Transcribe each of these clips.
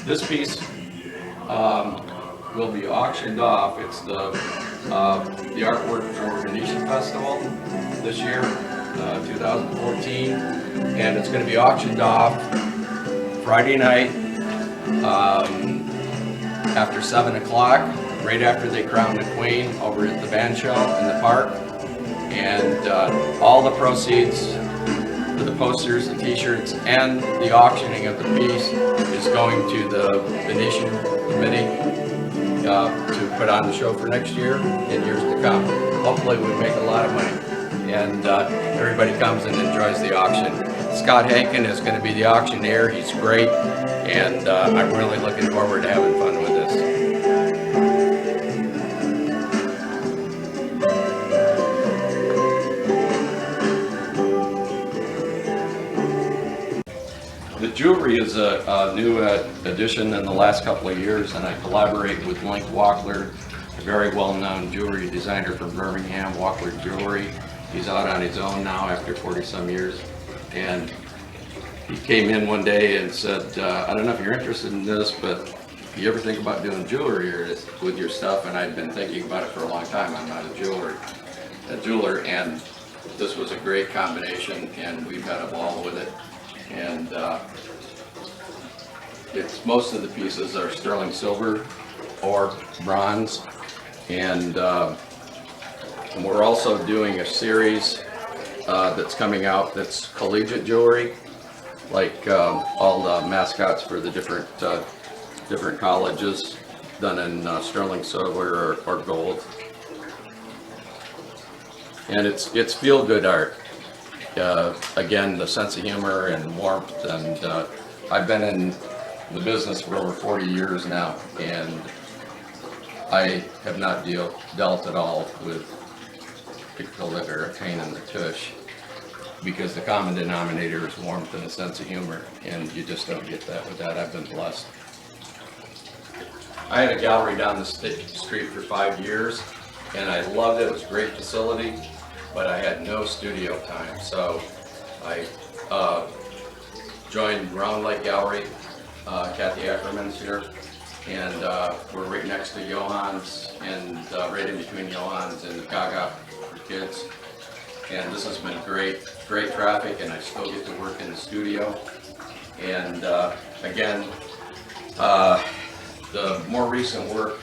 This piece will be auctioned off. It's the artwork for Venetian Festival this year, 2014, and it's going to be auctioned off Friday night after 7 o'clock, right after they crown the Queen over at the band shell in the park. And all the proceeds for the posters, the t-shirts, and the auctioning of the piece is going to the Venetian Committee to put on the show for next year and years to come. Hopefully we make a lot of money and everybody comes and enjoys the auction. Scott Hankin is going to be the auctioneer. He's great, and I'm really looking forward to having fun with this. The jewelry is a new addition in the last couple of years, and I collaborate with Link Walkler, a very well-known jewelry designer from Birmingham, Walkler Jewelry. He's out on his own now after 40-some years, and he came in one day and said, I don't know if you're interested in this, but do you ever think about doing jewelry with your stuff? And I'd been thinking about it for a long time. I'm not a jeweler, and this was a great combination, and we've had a ball with it. And most of the pieces are sterling silver or bronze, and we're also doing a series that's coming out that's collegiate jewelry, like all the mascots for the different colleges, done in sterling silver or gold. And it's feel-good art. Again, the sense of humor and warmth, and I've been in the business for over 40 years now, and I have not dealt at all with people that are a pain in the tush, because the common denominator is warmth and a sense of humor, and you just don't get that with that. I've been blessed. I had a gallery down the street for 5 years, and I loved it. It was a great facility, but I had no studio time, so I joined Round Lake Gallery. Kathy Ackerman's here, and we're right next to Johann's, and right in between Johann's and Gaga for kids. And this has been great traffic, and I still get to work in the studio. And again, the more recent work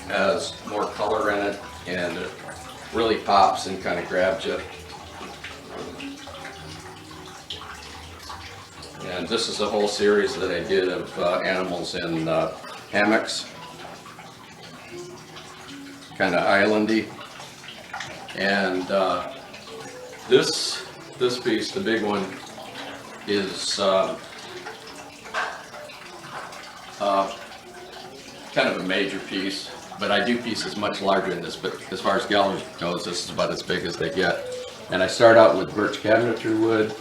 has more color in it, and it really pops and kind of grabs you. And this is a whole series that I did of animals in hammocks, kind of islandy. And this piece, the big one, is kind of a major piece, but I do pieces much larger than this, but as far as gallery goes, this is about as big as they get. And I start out with birch cabinetry wood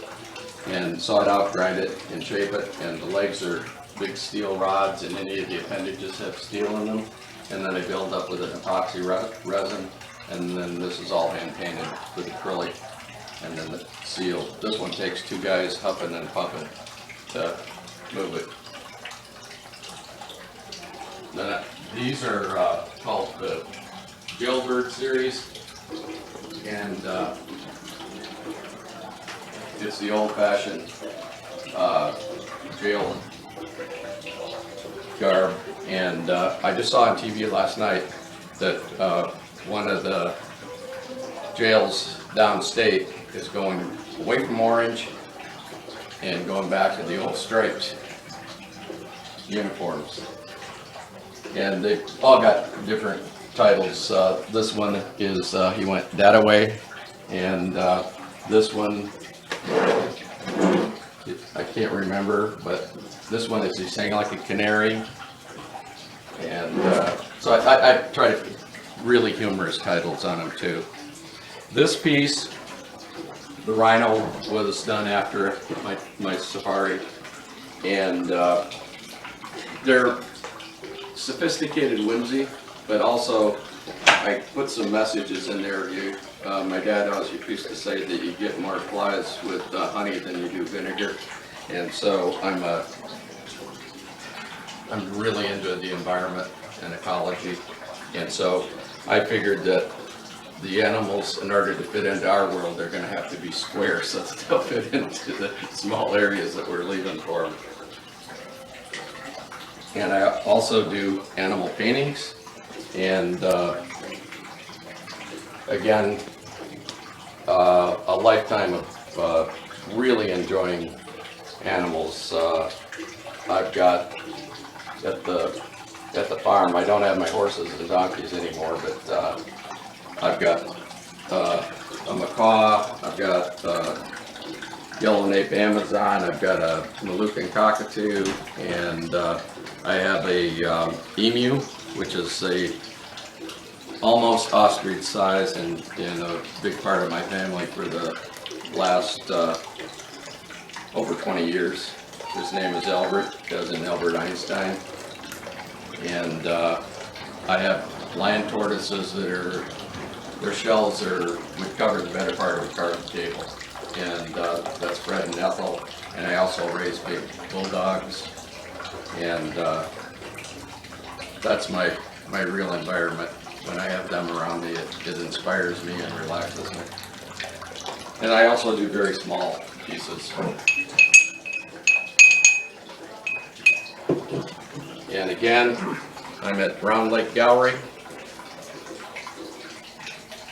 and saw it out, grind it and shape it, and the legs are big steel rods, and any of the appendages have steel in them. And then I build up with an epoxy resin, and then this is all hand painted with acrylic, and then the seal. This one takes 2 guys huffing and puffing to move it. Then these are called the Jailbird series, and it's the old-fashioned jail garb. And I just saw on TV last night that one of the jails downstate is going away from orange and going back to the old striped uniforms. And they've all got different titles. This one is he went that away, and this one I can't remember, but this one is he sang like a canary. And so I try to really humorous titles on them too. This piece, the rhino, was done after my safari, and they're sophisticated whimsy, but also I put some messages in there. My dad always used to say that you get more flies with honey than you do vinegar, and so I'm I'm really into the environment and ecology, and so I figured that the animals, in order to fit into our world, they're going to have to be square so that they'll fit into the small areas that we're leaving for them. And I also do animal paintings, and again, a lifetime of really enjoying animals. I've got at the farm, I don't have my horses and donkeys anymore, but I've got a macaw, I've got yellow-nape Amazon, I've got a Moluccan cockatoo, and I have a emu, which is a almost ostrich size and a big part of my family for the last over 20 years. His name is Albert, as in Albert Einstein. And I have land tortoises that are, their shells would cover the better part of a card table. And that's Fred and Ethel. And I also raise big bulldogs. And that's my real environment. When I have them around me, it inspires me and relaxes me. And I also do very small pieces. And again, I'm at Round Lake Gallery,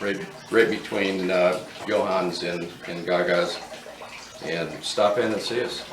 right between Johans and Gaga's. And stop in and see us.